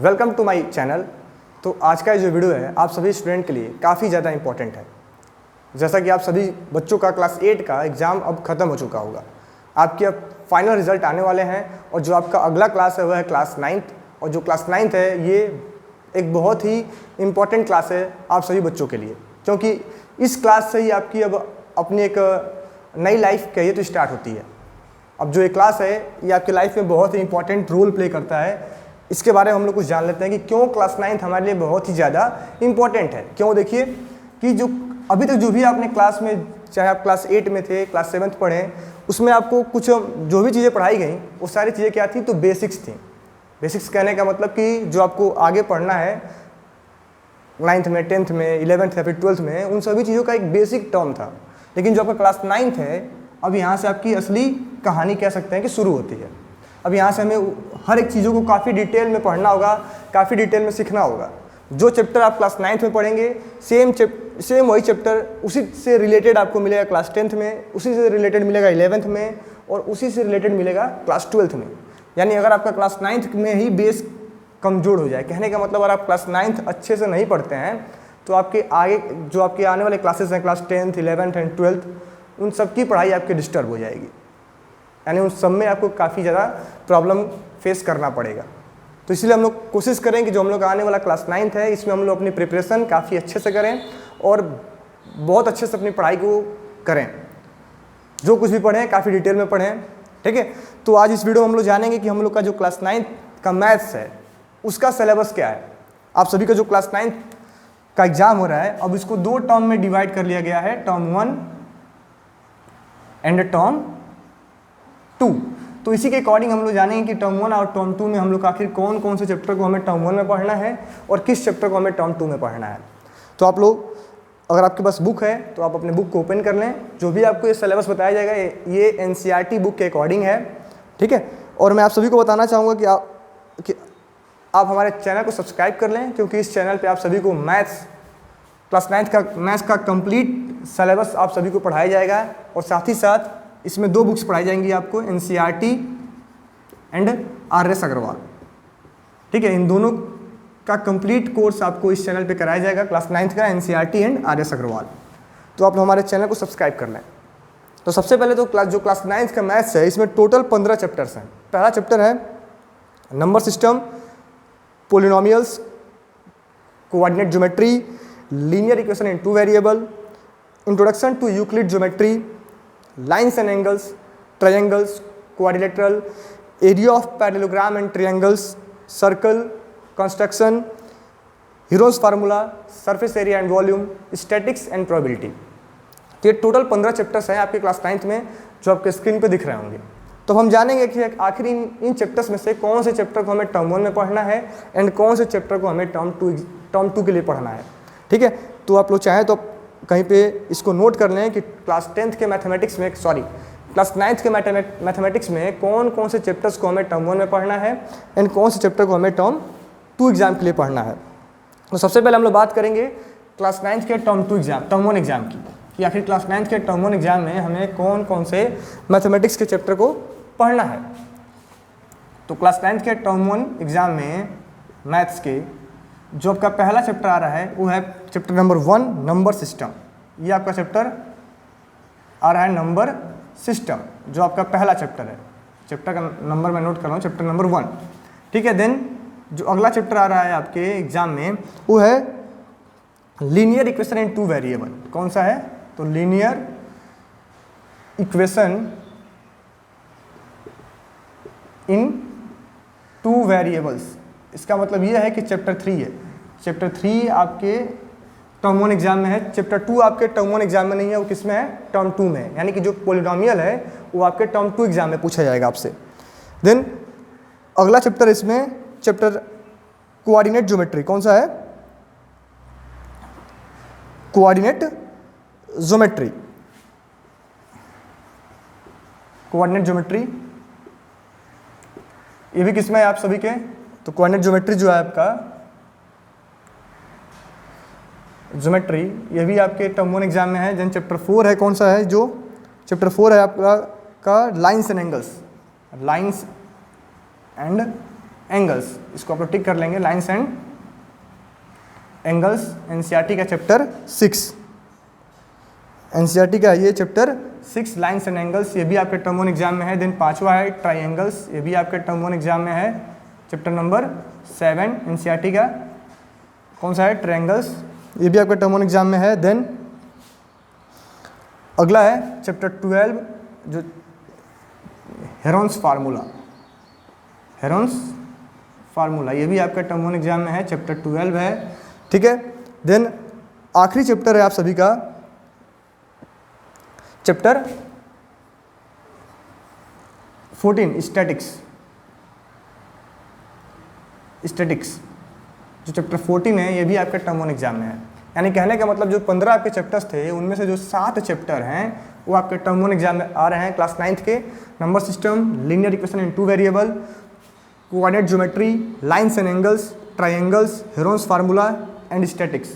Welcome to my channel. तो आज का जो वीडियो है आप सभी स्टूडेंट के लिए काफ़ी ज़्यादा इंपॉर्टेंट है। जैसा कि आप सभी बच्चों का क्लास 8 का एग्ज़ाम अब ख़त्म हो चुका होगा, आपके अब फाइनल रिजल्ट आने वाले हैं और जो आपका अगला क्लास है वह है क्लास 9th। और जो क्लास 9th है ये एक बहुत ही इम्पॉर्टेंट क्लास है आप सभी बच्चों के लिए, क्योंकि इस क्लास से ही आपकी अब अपनी एक नई लाइफ कहिए तो स्टार्ट होती है। अब जो ये क्लास है ये आपकी लाइफ में बहुत ही इंपॉर्टेंट रोल प्ले करता है। इसके बारे में हम लोग कुछ जान लेते हैं कि क्यों क्लास 9th हमारे लिए बहुत ही ज़्यादा इंपॉर्टेंट है। क्यों, देखिए कि जो अभी तक जो भी आपने क्लास में, चाहे आप क्लास 8 में थे, क्लास 7th पढ़ें, उसमें आपको कुछ जो भी चीज़ें पढ़ाई गई वो सारी चीज़ें क्या थी, तो बेसिक्स थी। बेसिक्स कहने का मतलब कि जो आपको आगे पढ़ना है 9th में, 10th में, 11th या फिर 12th में, उन सभी चीज़ों का एक बेसिक टर्म था। लेकिन जो आपका क्लास 9th है, अब यहाँ से आपकी असली कहानी कह सकते हैं कि शुरू होती है। अब यहाँ से हमें हर एक चीज़ों को काफ़ी डिटेल में पढ़ना होगा, काफ़ी डिटेल में सीखना होगा। जो चैप्टर आप क्लास 9th में पढ़ेंगे सेम वही चैप्टर उसी से रिलेटेड आपको मिलेगा क्लास 10th में, उसी से रिलेटेड मिलेगा 11th में और उसी से रिलेटेड मिलेगा क्लास 12th में। यानी अगर आपका क्लास 9th में ही बेस कमज़ोर हो जाए, कहने का मतलब अगर आप क्लास 9th अच्छे से नहीं पढ़ते हैं तो आपके आगे जो आपके आने वाले क्लासेस हैं class 10th, 11th and 12th, उन सब की पढ़ाई आपकी डिस्टर्ब हो जाएगी। यानी उन सब में आपको काफ़ी ज़्यादा प्रॉब्लम फेस करना पड़ेगा। तो इसलिए हम लोग कोशिश करें कि जो हम लोग आने वाला क्लास 9th है इसमें हम लोग अपनी प्रिपरेशन काफ़ी अच्छे से करें और बहुत अच्छे से अपनी पढ़ाई को करें। जो कुछ भी पढ़ें काफ़ी डिटेल में पढ़ें, ठीक है। तो आज इस वीडियो में हम लोग जानेंगे कि हम लोग का जो क्लास 9th का मैथ्स है उसका सिलेबस क्या है। आप सभी का जो क्लास 9th का एग्ज़ाम हो रहा है, अब इसको दो टर्म में डिवाइड कर लिया गया है, टर्म 1 एंड टर्म 2। तो इसी के अकॉर्डिंग हम लोग जानेंगे कि टर्म 1 और टर्म 2 में हम लोग आखिर कौन कौन से चैप्टर को हमें टर्म 1 में पढ़ना है और किस चैप्टर को हमें टर्म 2 में पढ़ना है। तो आप लोग, अगर आपके पास बुक है तो आप अपने बुक को ओपन कर लें। जो भी आपको ये सिलेबस बताया जाएगा ये NCERT बुक के अकॉर्डिंग है, ठीक है। और मैं आप सभी को बताना चाहूँगा कि आप हमारे चैनल को सब्सक्राइब कर लें, क्योंकि इस चैनल पर आप सभी को क्लास 9th का मैथ्स का कंप्लीट सिलेबस आप सभी को पढ़ाया जाएगा और साथ ही साथ इसमें दो बुक्स पढ़ाई जाएंगी आपको, NCERT एंड RS अग्रवाल, ठीक है। इन दोनों का कंप्लीट कोर्स आपको इस चैनल पे कराया जाएगा, क्लास 9th का NCERT एंड RS अग्रवाल। तो आप हमारे चैनल को सब्सक्राइब कर लें। तो सबसे पहले तो जो क्लास 9th का मैथ्स है इसमें टोटल 15 चैप्टर्स हैं। पहला चैप्टर है number system, polynomials, coordinate geometry, linear equation in 2 variable, introduction to Euclid geometry, lines and angles, triangles, quadrilateral, area of parallelogram and triangles, circle, construction, Heron's formula, surface area and volume, statics and probability। तो ये total 15 chapters हैं आपके class 9th में जो आपके screen पे दिख रहे होंगे। तो हम जानेंगे कि आखिर इन चैप्टर्स में से कौन से चैप्टर को हमें टर्म 1 में पढ़ना है एंड कौन से चैप्टर को हमें टर्म 2 के लिए पढ़ना है, ठीक है। तो आप लोग चाहें तो कहीं पे इसको नोट कर लें कि क्लास 9th के मैथमेटिक्स में कौन कौन से चैप्टर्स को हमें टर्म 1 में पढ़ना है एंड कौन से चैप्टर को हमें टर्म 2 एग्जाम के लिए पढ़ना है। तो सबसे पहले हम लोग बात करेंगे क्लास 9th के टर्म 1 एग्जाम की, कि आखिर क्लास 9th के टर्म 1 एग्जाम में हमें कौन कौन से मैथमेटिक्स के चैप्टर को पढ़ना है। तो क्लास 9th के टर्म 1 एग्जाम में मैथ्स के जो आपका पहला चैप्टर आ रहा है वो है चैप्टर नंबर 1, नंबर सिस्टम। ये आपका चैप्टर आ रहा है नंबर सिस्टम, जो आपका पहला चैप्टर है। चैप्टर का नंबर मैं नोट कर रहा हूँ, चैप्टर नंबर 1, ठीक है। देन जो अगला चैप्टर आ रहा है आपके एग्जाम में वो है लीनियर इक्वेशन इन 2 वेरिएबल। कौन सा है, तो लीनियर इक्वेशन इन 2 वेरिएबल्स। इसका मतलब ये है कि चैप्टर 3 है। चैप्टर 3 आपके टर्म 1 एग्जाम में है, चैप्टर 2 आपके टर्म 1 एग्जाम में नहीं है, वो किस में है, टर्म 2 में। यानी कि जो पोलिनोमियल है वो आपके टर्म 2 एग्जाम में पूछा जाएगा आपसे। देन अगला चैप्टर इसमें चैप्टर कोऑर्डिनेट ज्योमेट्री। कौन सा है, कोऑर्डिनेट ज्योमेट्री। कोऑर्डिनेट ज्योमेट्री ये भी किसमें है आप सभी के, तो कोऑर्डिनेट ज्योमेट्री जो है आपका ज्योमेट्री, ये भी आपके टर्म 1 एग्जाम में है। देन चैप्टर 4 है, कौन सा है, जो चैप्टर 4 है आपका lines and angles, lines and angles, इसको आप लोग टिक कर लेंगे, लाइन्स एंड एंगल्स, एनसीईआरटी का चैप्टर 6, एनसीईआरटी का ये चैप्टर 6 लाइन्स एंड एंगल्स, ये भी आपके टर्म 1 एग्जाम में है। देन 5वां है ट्राइंगल्स, ये भी आपके टर्म 1 एग्जाम में है, चैप्टर नंबर 7 एनसीईआरटी का। कौन सा है? ट्रायंगल्स, ये भी आपका टर्म 1 एग्जाम में है। देन अगला है चैप्टर 12 जो हेरोन्स फार्मूला, हेरोन्स फार्मूला, ये भी आपका टर्म 1 एग्जाम में है, चैप्टर 12 है, ठीक है। देन आखिरी चैप्टर है आप सभी का चैप्टर 14 स्टैटिक्स, स्टैटिक्स जो चैप्टर 14 है ये भी आपके टर्म 1 एग्जाम में है। यानी कहने का मतलब जो 15 आपके चैप्टर्स थे उनमें से जो 7 चैप्टर हैं वो आपके टर्म 1 एग्जाम में आ रहे हैं क्लास 9th के। Number system, linear equation in 2 variable, coordinate geometry, lines and angles, triangles, Heron's formula and statics,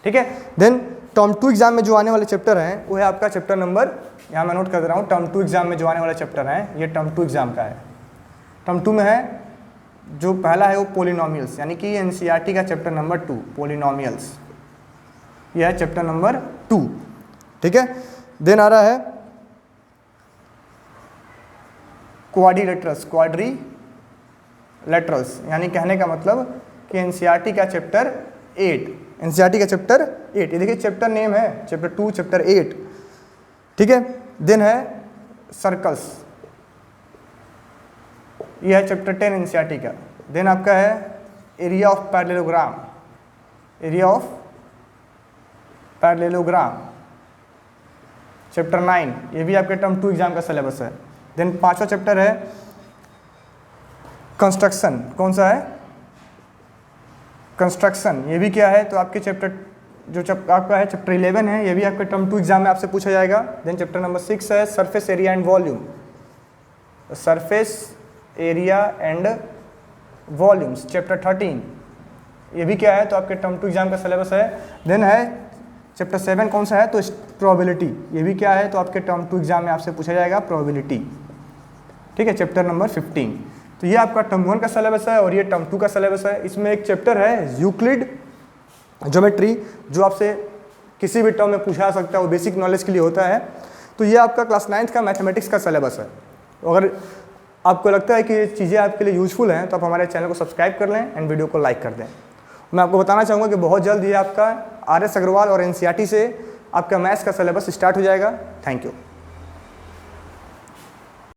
ठीक है। देन टर्म 2 एग्जाम में जो आने वाले चैप्टर हैं वो है आपका चैप्टर नंबर, यहाँ मैं नोट कर दे रहा हूँ, टर्म 2 एग्जाम में जो आने वाले चैप्टर हैं ये टर्म 2 एग्जाम का है। टर्म 2 में है जो पहला है वो पोलिनोमियल्स, यानी कि एनसीईआरटी का चैप्टर नंबर 2 पोलिनोमियल्स, यह है चैप्टर नंबर 2, ठीक है। देन आ रहा है क्वाड्रिलेटरल्स, क्वाड्रिलेटरल्स, यानी कहने का मतलब कि एनसीईआरटी का चैप्टर 8, एनसीईआरटी का चैप्टर 8, ये देखिए चैप्टर नेम है, चैप्टर 2 चैप्टर 8, ठीक है। देन है सर्कल्स, यह है चैप्टर 10 एनसीईआरटी का। देन आपका है area of parallelogram, area of parallelogram, chapter 9, ये भी आपके टर्म 2 एग्जाम का सिलेबस है। देन 5वां चैप्टर है कंस्ट्रक्शन, कौन सा है? कंस्ट्रक्शन, ये भी क्या है? तो आपके चैप्टर जो आपका है चैप्टर 11 है, ये भी आपके टर्म 2 एग्जाम में आपसे पूछा जाएगा। देन चैप्टर नंबर 6 है surface area and volume, surface area and volumes, chapter 13, ये भी क्या है? तो आपके टर्म 2 एग्जाम का सिलेबस है। देन है चैप्टर 7, कौन सा है? तो प्रोबेबिलिटी, ये भी क्या है? तो आपके टर्म 2 एग्जाम में आपसे पूछा जाएगा प्रोबेबिलिटी, ठीक है, चैप्टर नंबर 15। तो ये आपका टर्म 1 का सिलेबस है और ये टर्म 2 का सिलेबस है। इसमें एक चैप्टर है यूक्लिड ज्योमेट्री जो आपसे किसी भी टर्म में पूछा जा सकता है, वो बेसिक नॉलेज के लिए होता है। तो ये आपका क्लास 9th का मैथमेटिक्स का सिलेबस है। अगर आपको लगता है कि ये चीज़ें आपके लिए यूजफुल हैं तो आप हमारे चैनल को सब्सक्राइब कर लें एंड वीडियो को लाइक कर दें। मैं आपको बताना चाहूँगा कि बहुत जल्द ये आपका RS अग्रवाल और NCERT से आपका मैथ्स का सिलेबस स्टार्ट हो जाएगा। Thank you.